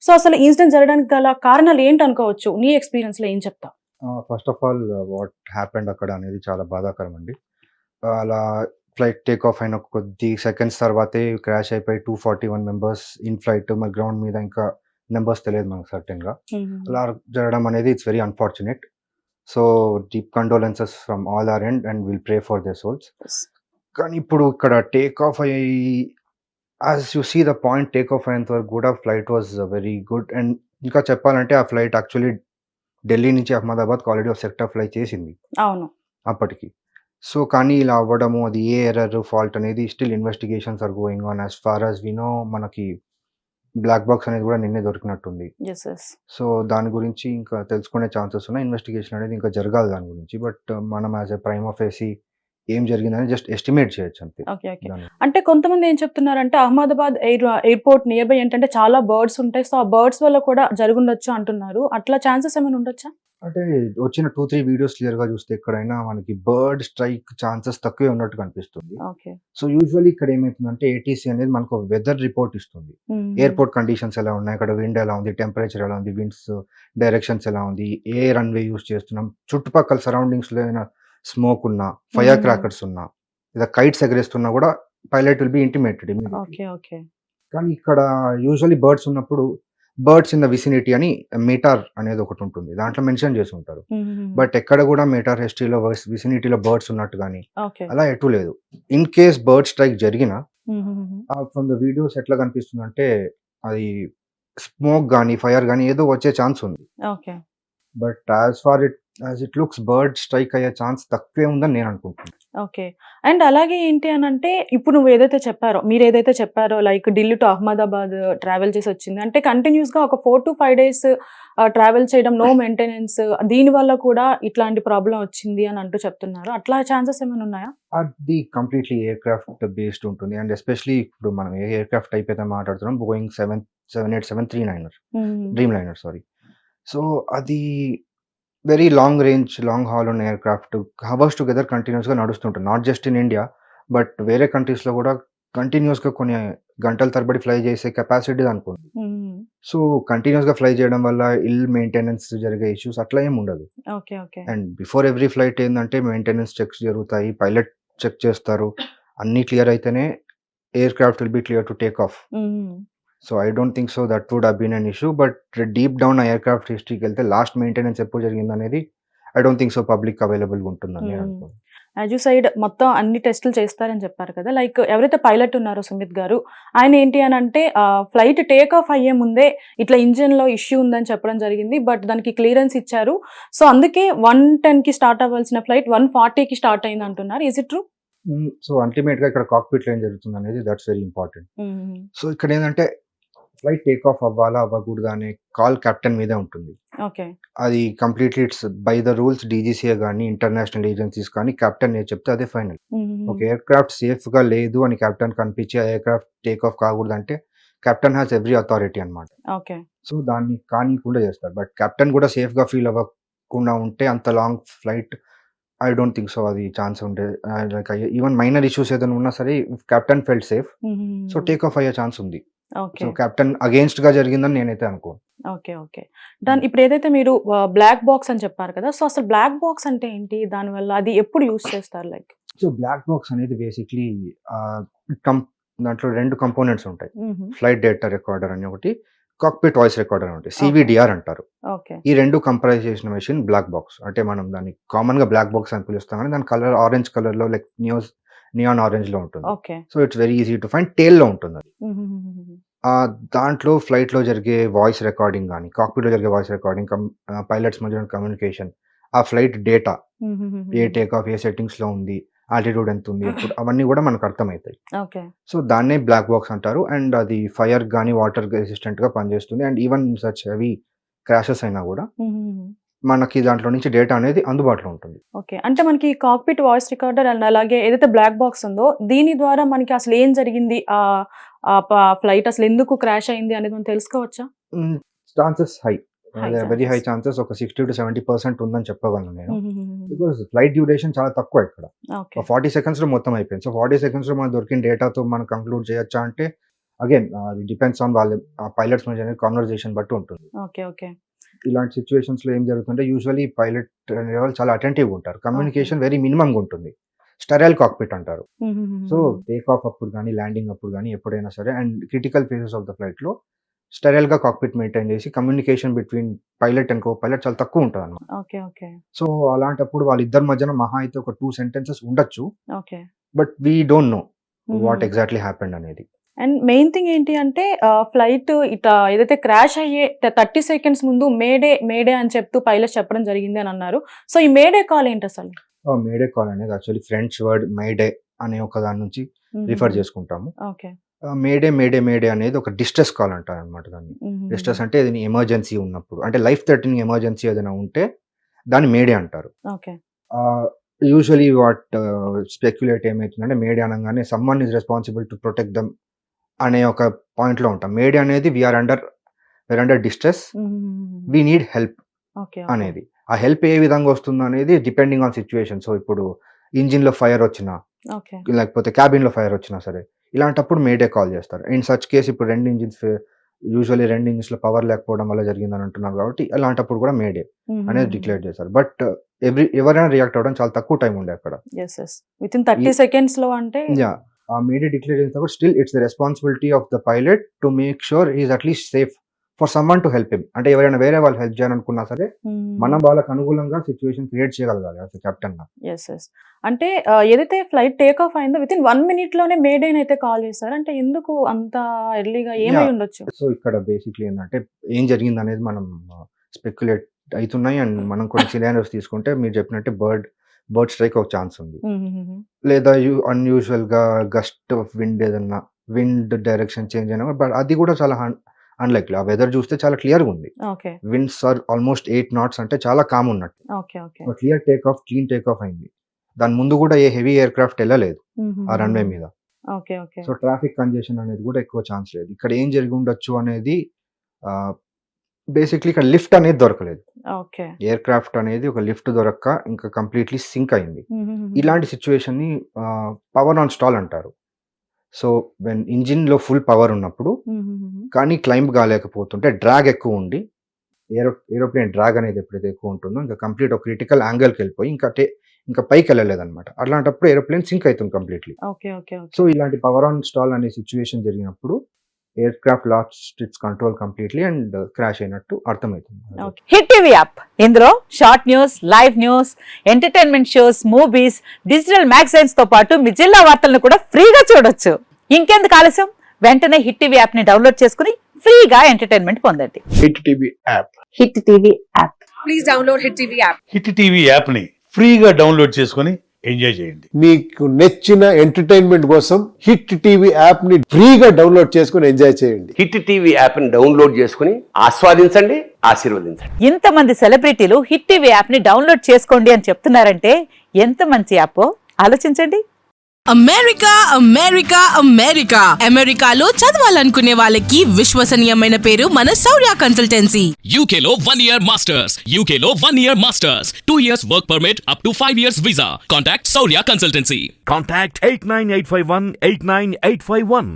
So అసలు incident జరగడానికి గల కారణాలు ఏంటనుకోవచ్చు? నీ ఎక్స్‌పీరియన్స్‌లో ఏం చెప్తావు? First of all what happened అక్కడ అనేది చాలా బాధాకరం అండి. అలా ఫ్లైట్ టేక్ ఆఫ్ అయిన కొద్ది సెకండ్స్ తర్వాతే క్రాష్ అయిపోయి 241 మెంబర్స్ ఇన్ ఫ్లైట్. మరి గ్రౌండ్ మీద ఇంకా నంబర్స్ తెలియదు మనకు సర్టెన్‌గా. హుహుహు. అలా జరగడం అనేది it's very unfortunate. So, deep condolences from all our end and will pray for their souls. Yes. కానీ ఇప్పుడు ఇక్కడ టేక్ ఆఫ్ అయ్యి as you see the point take off అయ్యేంత వరకు కూడా flight was very good. And ఇంకా చెప్పాలంటే ఆ ఫ్లైట్ యాక్చువల్లీ ఢిల్లీ నుంచి అహ్మదాబాద్‌కి ఆల్రెడీ ఒక సెక్టార్ ఫ్లై చేసింది అవును. అప్పటికి. సో, కానీ ఇలా అవ్వడము అది ఏ ఎర్రర్, ఫాల్ట్ అనేది still investigations are going on. As far as we know మనకి బ్లాక్ బాక్స్ అనేది కూడా నిన్నే దొరికినట్టుంది. యెస్. యెస్. సో, దాని గురించి ఇంకా తెలుసుకునే ఛాన్సెస్ ఉన్నాయి. ఇన్వెస్టిగేషన్ అనేది ఇంకా జరగాలి దాని గురించి. బట్ మనం యాస్ ఎ ప్రైమా ఫేసి ఏం జరిగిందని జస్ట్ ఎస్టిమేట్ చేయొచ్చు అంతే. ఓకే. ఓకే. దాన్ని. అంటే కొంతమంది ఏం చెప్తున్నారంటే అహ్మదాబాద్ ఎయిర్‌పోర్ట్ నియర్ బై ఏంటంటే చాలా బర్డ్స్ ఉంటాయి. సో, ఆ బర్డ్స్ వల్ల కూడా జరిగుండొచ్చు అంటున్నారు. అట్లా ఛాన్సెస్ ఏమైనా ఉండొచ్చా? అంటే వచ్చిన 2, 3 వీడియోస్ క్లియర్‌గా చూస్తే ఎక్కడైనా మనకి బర్డ్ స్ట్రైక్ ఛాన్సెస్ తక్కువే ఉన్నట్టు కనిపిస్తుంది. ఓకే. సో, యూజువల్లీ ఇక్కడ ఏమైతుందంటే ఏటీసీ అనేది మనకు వెదర్ రిపోర్ట్ ఇస్తుంది. హ్మ్. ఎయిర్‌పోర్ట్ కండిషన్స్ ఎలా ఉన్నాయి, అక్కడ విండ్ ఎలా ఉంది, టెంపరేచర్ ఎలా ఉంది, విండ్స్ డైరెక్షన్స్ ఎలా ఉంది, ఏ రన్‌వే యూజ్ చేస్తున్నాం, చుట్టుపక్కల సరౌండింగ్స్‌లో ఏమైనా స్మోక్ ఉన్నా, ఫైర్ హ్మ్. క్రాకర్స్ ఉన్నా, లేదా కైట్స్ ఎగరేస్తున్నా కూడా pilot will be intimated immediately. Okay. Okay. కానీ ఇక్కడ యూజువల్లీ బర్డ్స్ ఉన్నప్పుడు బర్డ్స్ ఇన్ ద విసినిటీ అని మీటార్ అనేది ఒకటి ఉంటుంది. దాంట్లో మెన్షన్ చేసి ఉంటారు. హుహుహు. బట్ ఎక్కడ కూడా మీటార్ హిస్టరీలో విసినిటీలో బర్డ్స్ ఉన్నట్టు గాని ఓకే. అలా ఎటు లేదు. ఇన్ కేస్ బర్డ్ స్ట్రైక్ జరిగినా హుహుహుహు. ఫ్రమ్ ద వీడియోస్ ఎట్లా కనిపిస్తుందంటే అది స్మోక్ గాని, ఫైర్ గాని ఏదో వచ్చే ఛాన్స్ ఉంది. Okay. But as it looks bird strike అయ్యే ఛాన్స్ తక్కువే ఉందని నేను అనుకుంటున్నాను. ఓకే. అండ్ అలాగే ఏంటి అనంటే, ఇప్పుడు నువ్వేదైతే చెప్పారో, మీరేదైతే చెప్పారో like Delhi to Ahmedabad travel చేసొచ్చింది. అంటే కంటిన్యూస్‌గా ఒక 4-5 డేస్ ట్రావెల్ చేయడం, నో మెయింటెనెన్స్ దీనివల్ల కూడా ఇట్లాంటి ప్రాబ్లమ్ వచ్చింది అని అంటూ చెప్తున్నారు. అట్లా ఛాన్సెస్ ఏమైనా ఉన్నాయా? అది కంప్లీట్‌లీ ఎయిర్‌క్రాఫ్ట్ బేస్డ్ ఉంటుంది. అండ్ ఎస్పెషల్లీ ఇప్పుడు మనం ఏ ఎయిర్‌క్రాఫ్ట్ టైప్ అయితే మాట్లాడుతున్నాం Boeing 787, 3 hmm. Dreamliner sorry. So, అది very long range, long haul ఉన్న ఎయిర్‌క్రాఫ్ట్ హవర్స్ టుగెదర్ కంటిన్యూయస్‌గా నడుస్తుంటుంది. Not just in India, but వేరే కంట్రీస్‌లో గూడా కంటిన్యూయస్‌గా కొన్ని గంటల తరబడి ఫ్లై చేసే కెపాసిటీ దానికుంది. హ్మ్. సో, కంటిన్యూయస్‌గా ఫ్లై చేయడం వల్ల మెయింటెనెన్స్ జరిగే ఇష్యూస్ అట్లా ఏమి ఉండదు. Okay. Okay. And before every flight ఏందంటే మెయింటెనెన్స్ చెక్స్ జరుగుతాయి. పైలట్ చెక్ చేస్తారు. అన్నీ క్లియర్ అయితేనే aircraft will be clear to take off. Hmm. So, I don't think so that would have been an issue. But deep down ఆ aircraft హిస్టరీకెళ్తే last maintenance ఎప్పుడు జరిగిందనేది I don't think so public అవైలబుల్‌గా ఉంటుందని నేను హ్మ్. అనుకోను. యాజ్ యూ సైడ్ మొత్తం అన్ని టెస్టులు చేస్తారని చెప్పారు కదా! లైక్ ఎవరైతే పైలట్ ఉన్నారో సుమిత్ గారు, ఆయన ఏంటి అనంటే ఫ్లైట్ టేక్ ఆఫ్ అయ్యే ముందే ఇట్లా ఇంజిన్‌లో ఇష్యూ ఉందని చెప్పడం జరిగింది. బట్ దానికి క్లియరెన్స్ ఇచ్చారు. సో, అందుకే 110కి స్టార్ట్ అవ్వాల్సిన ఫ్లైట్ 140కి స్టార్ట్ అయిందంటున్నారు. Is it true? సో, అల్టిమేట్‌గా ఇక్కడ కాక్‌పిట్‌లో ఏం జరుగుతుందనేది that's very important. Hmm. So, ఇక్కడేందంటే ఫ్లైట్ టేక్ ఆఫ్ అవ్వాలా? అవ్వకూడదా? అనే కాల్ కెప్టెన్ మీదే ఉంటుంది. ఓకే. అది completely it's by the rules DGCA గాని, ఇంటర్నేషనల్ ఏజెన్సీస్ కానీ కెప్టెన్ ఏది చెప్తే అదే ఫైనల్. ఒక హుహుహు. ఎయిర్‌క్రాఫ్ట్ సేఫ్‌గా లేదు అని కెప్టెన్‌కి అనిపించి ఆ ఎయిర్‌క్రాఫ్ట్ టేక్ ఆఫ్ కాకూడదంటే కెప్టెన్ హాస్ ఎవ్రీ అథారిటీ అన్నమాట. ఓకే. సో, దాన్ని కానీయకుండా చేస్తారు. బట్ కెప్టెన్ కూడా సేఫ్‌గా ఫీల్ అవ్వకుండా ఉంటే అంత long flight I don't think so అది ఛాన్స్ ఉండే లైక్ ఈవెన్ మైనర్ ఇష్యూస్ ఏదైనా ఉన్నా సరే if captain felt safe so హుహుహు. టేక్ ఆఫ్ అయ్యే ఛాన్స్ ఉంది. So, okay. కెప్టెన్ అగెయిన్స్ట్‌గా జరిగిందని నేనైతే అనుకోను. ఓకే. ఓకే. ఇప్పుడేదైతే మీరు బ్లాక్ బాక్స్ అని చెప్పారు కదా! సో, అసలు బ్లాక్ బాక్స్ అంటే ఏంటి? దానివల్ల అది ఎప్పుడు యూజ్ చేస్తారు లైక్? సో, బ్లాక్ బాక్స్ అనేది బేసిక్‌లీ ఆహ్, కం దాంట్లో 2 కంపోనెంట్స్ ఉంటాయి. హుహు. ఫ్లైట్ డేటా రికార్డర్ అని ఒకటి, కాక్‌పిట్ వాయిస్ రికార్డర్ అని ఒకటి. ఓకే. సీవీడీఆర్ అంటారు. ఓకే. ఈ 2 కంప్రైజ్ చేసిన మెషిన్ బ్లాక్ బాక్స్. అంటే మనం దాన్ని కామన్‌గా బ్లాక్ బాక్స్ అని పిలుస్తాం గానీ దాని కలర్ ఆరెంజ్ కలర్‌లో లైక్ నియాన్ ఆరెంజ్‌లో ఉంటుంది. Okay. So, it's very easy to find టెయిల్‌లో ఉంటుందది. హుహుహుహుహు. దాంట్లో ఫ్లైట్‌లో జరిగే వాయిస్ రికార్డింగ్ గాని, కాక్‌పిట్‌లో జరిగే వాయిస్ రికార్డింగ్ పైలట్స్ మధ్యలో కమ్యూనికేషన్, ఆ ఫ్లైట్ డేటా ఏ హుహుహుహుహు. టేక్ ఆఫ్ ఏ సెట్టింగ్స్‌లో ఉంది, ఆల్టిట్యూడ్ ఎంతుంది, ఎప్పుడు అవన్నీ గూడా మనకు అర్థమైతాయి. ఓకే. సో, దాన్నే బ్లాక్ బాక్స్ అంటారు. అండ్ అది ఫైర్ గాని, వాటర్ రెసిస్టెంట్‌గా పనిచేస్తుంది. And even such heavy crashes అయినా గూడా హుహుహుహు. మనకి దాంట్లో నుంచి డేటా అనేది అందుబాటులో ఉంటుంది. ఓకే. అంటే మనకి కాక్‌పిట్ వాయిస్ రికార్డర్ అండ్ అలాగే ఏదైతే బ్లాక్ బాక్స్ ఉందో, దీని ద్వారా మనకి అసలు ఏం జరిగింది? ఆహ్, ప ఫ్లైట్ అసలు ఎందుకు క్రాష్ అయింది అనేది మనం తెలుసుకోవచ్చా? హ్మ్. Chances high. High very high chances. Chances ఒక 60-70% ఉందని చెప్పగలను నేను. హుహుహుహుహు. బికాజ్ ఫ్లైట్ డ్యూరేషన్ చాలా తక్కువ ఇక్కడ. ఓకే. ఒక 40 సెకండ్స్‌లో మొత్తం అయిపోయింది. సో, 40 సెకండ్స్‌లో మనకు దొరికిన డేటాతో మనం కంక్లూడ్ చేయొచ్చా అంటే, అగైన్ అది డిపెండ్స్ ఆన్ వాళ్ళ పైలట్స్ మధ్య కాన్వర్జేషన్ బట్టి ఉంటుంది. ఓకే. ఓకే. ఇలాంటి సిచ్యువేషన్స్‌లో ఏం జరుగుతుంటే యూజువల్లీ పైలట్ అనేవాళ్ళు చాలా అటెంటివ్‌గా ఉంటారు. కమ్యూనికేషన్ వెరీ మినిమమ్‌గా ఉంటుంది. స్టెరైల్ కాక్‌పిట్ అంటారు. సో, టేక్ ఆఫ్ అప్పుడు గానీ, ల్యాండింగ్ అప్పుడు గానీ ఎప్పుడైనా సరే and critical phases of the ఫ్లైట్‌లో స్టెరైల్‌గా కాక్‌పిట్ మెయింటైన్ చేసి communication between pilot and co pilot చాలా తక్కువ ఉంటదన్నమాట. ఓకే. ఓకే. సో, అలాంటప్పుడు వాళ్ళిద్దరి మధ్యన మహా అయితే ఒక 2 సెంటెన్సెస్ ఉండొచ్చు. Okay. But we don't know what exactly happened అనేది. అండ్ మెయిన్ థింగ్ ఏంటి అంటే ఫ్లైట్ ఇట్లా ఏదైతే క్రాష్ అయ్యే 30 సెకండ్స్ ముందు మేడే అని చెప్తూ పైలట్ చెప్పడం జరిగింది అని అన్నారు. సో, ఈ మేడే కాల్ ఏంటి అసలు? మేడే కాల్ అనేది యాక్చువల్లీ ఫ్రెంచ్ వర్డ్ మేడే అనే ఒక దాని నుంచి రిఫర్ చేసుకుంటాము. ఓకే. మేడే అనేది ఒక డిస్ట్రెస్ కాల్ అంటారనమాట దాన్ని. డిస్ట్రెస్ అంటే ఏదైనా ఎమర్జెన్సీ ఉన్నప్పుడు అంటే లైఫ్ థ్రెటనింగ్ ఎమర్జెన్సీ ఏదైనా ఉంటే దాన్ని మేడే అంటారు. ఓకే. యూజువలీ వాట్ స్పెక్యులేట్ ఏమవుతుందంటే మేడే అనగానే someone is responsible to protect them అనే ఒక పాయింట్లో ఉంటాం. మేడే అనేది we are under distress, we need help okay. అనేది. ఆ హెల్ప్ ఏ విధంగా వస్తుందో అనేది డిపెండింగ్ ఆన్ సిచ్యువేషన్. సో, ఇప్పుడు ఇంజిన్‌లో ఫైర్ వచ్చినా ఓకే. లేకపోతే క్యాబిన్‌లో ఫైర్ వచ్చినా సరే ఇలాంటప్పుడు మేడే కాల్ చేస్తారు. ఇన్ సచ్ కేస్ ఇప్పుడు 2 ఇంజిన్స్ యూజువల్లీ 2 ఇంజిన్స్‌లో పవర్ లేకపోవడం వల్ల జరిగిందని అంటున్నారు కాబట్టి అలాంటప్పుడు కూడా మేడే అనేది డిక్లేర్ చేశారు. బట్ ఎవరైనా రియాక్ట్ అవ్వడం చాలా తక్కువ టైం ఉండే అక్కడ. యెస్. యెస్. వితిన్ 30 సెకండ్స్‌లో అంటే యాహ్! ఆ మేడే డిక్లేర్ చేసినప్పుడు still it's the responsibility of the pilot to make sure he is at least safe for someone to help him. అంటే ఎవరైనా వేరే వాళ్ళు హెల్ప్ చేయాలనుకున్నా సరే మనం వాళ్ళకి అనుకూలంగా సిచ్యువేషన్ క్రియేట్ చేయగలగాలి యాస్ ఎ కెప్టెన్‌గా. యెస్. యెస్. అంటే ఏదైతే ఫ్లైట్ టేక్ ఆఫ్ అయిందో వితిన్ 1 మినిట్‌లోనే మేడేని అయితే కాల్ చేశారు. అంటే ఎందుకు అంత ఎర్లీగా ఏమై ఉండొచ్చు? సో, ఇక్కడ బేసిక్‌లీ ఏందంటే ఏం జరిగిందనేది మనం స్పెక్యులేట్ అయితున్నాయి. అండ్ మనం కొన్ని సినారియోస్ తీసుకుంటే మీరు చెప్పినట్టు బర్డ్ స్ట్రైక్ ఒక ఛాన్స్ ఉంది. లేదా అన్‌యూజువల్‌గా gust of wind direction change అయినా బట్ అది కూడా చాలా అన్‌లైక్లీ. ఆ వెదర్ చూస్తే చాలా క్లియర్‌గా ఉంది. Okay. Winds are almost 8 knots అంటే చాలా కామ్ ఉన్నట్టు. Okay. Okay. Clear clean take off అయింది. దాని ముందు కూడా ఏ హెవీ ఎయిర్ క్రాఫ్ట్ వెళ్ళలేదు ఆ రన్‌వే మీద. Okay. Okay. So, traffic congestion అనేది కూడా ఎక్కువ ఛాన్స్ లేదు. ఇక్కడ ఏం జరిగి ఉండొచ్చు అనేది బేసిక్‌లీ ఇక్కడ లిఫ్ట్ అనేది దొరకలేదు. ఓకే. ఎయిర్ క్రాఫ్ట్ అనేది ఒక లిఫ్ట్ దొరక్క ఇంకా కంప్లీట్‌లీ సింక్ అయింది. ఇలాంటి సిట్యుయేషన్‌ని పవర్ ఆన్ స్టాల్ అంటారు. సో, వెన్ ఇంజిన్‌లో ఫుల్ పవర్ ఉన్నప్పుడు కానీ క్లైంబ్ కాలేకపోతుంటే డ్రాగ్ ఎక్కువ ఉండి ఏరోప్లేన్ డ్రాగ్ అనేది ఎప్పుడైతే ఎక్కువ ఉంటుందో ఇంకా కంప్లీట్ ఒక క్రిటికల్ యాంగిల్‌కి వెళ్ళిపోయి ఇంకా పైకి వెళ్ళలేదన్నమాట. అలాంటప్పుడు ఏరోప్లేన్ సింక్ అవుతుంది కంప్లీట్‌లీ. ఓకే. ఓకే. సో, ఇలాంటి పవర్ ఆన్ స్టాల్ అనే సిట్యుయేషన్ జరిగినప్పుడు air craft lost its control completely and crash అయినట్టు అర్థమవుతుంది. ఓకే. హిట్ టీవీ యాప్ ఇందులో short news, live news, entertainment shows, movies, digital magazines తో పాటు మీ జిల్లా వార్తలను కూడా ఫ్రీగా చూడొచ్చు. ఇంకెందుకు ఆలస్యం, వెంటనే హిట్ టీవీ యాప్ ని డౌన్లోడ్ చేసుకుని ఫ్రీగా ఎంటర్టైన్మెంట్ పొందండి. Hit TV app. Hit TV app please download hit TV app. Hit TV app ని ఫ్రీగా డౌన్లోడ్ చేసుకొని ఎంజాయ్ చేయండి. మీకు నచ్చిన ఎంటర్టైన్మెంట్ కోసం హిట్ టీవీ యాప్ ని ఫ్రీగా డౌన్లోడ్ చేసుకుని ఎంజాయ్ చేయండి. హిట్ టీవీ యాప్ ని డౌన్లోడ్ చేసుకుని ఆస్వాదించండి, ఆశీర్వదించండి. ఇంతమంది సెలబ్రిటీలు హిట్ టీవీ యాప్ ని డౌన్లోడ్ చేసుకోండి అని చెప్తున్నారంటే ఎంత మంచి యాప్ ఆలోచించండి. అమెరికా అమెరికాలో చదవాలనుకునే వాళ్ళకి విశ్వసనీయమైన పేరు మన శౌర్య కన్సల్టెన్సీ. UK లో 1 year masters, UK లో 1 year masters, 2 years work permit up to 5 years visa. Contact Saurya Consultancy. Contact 89851 89851.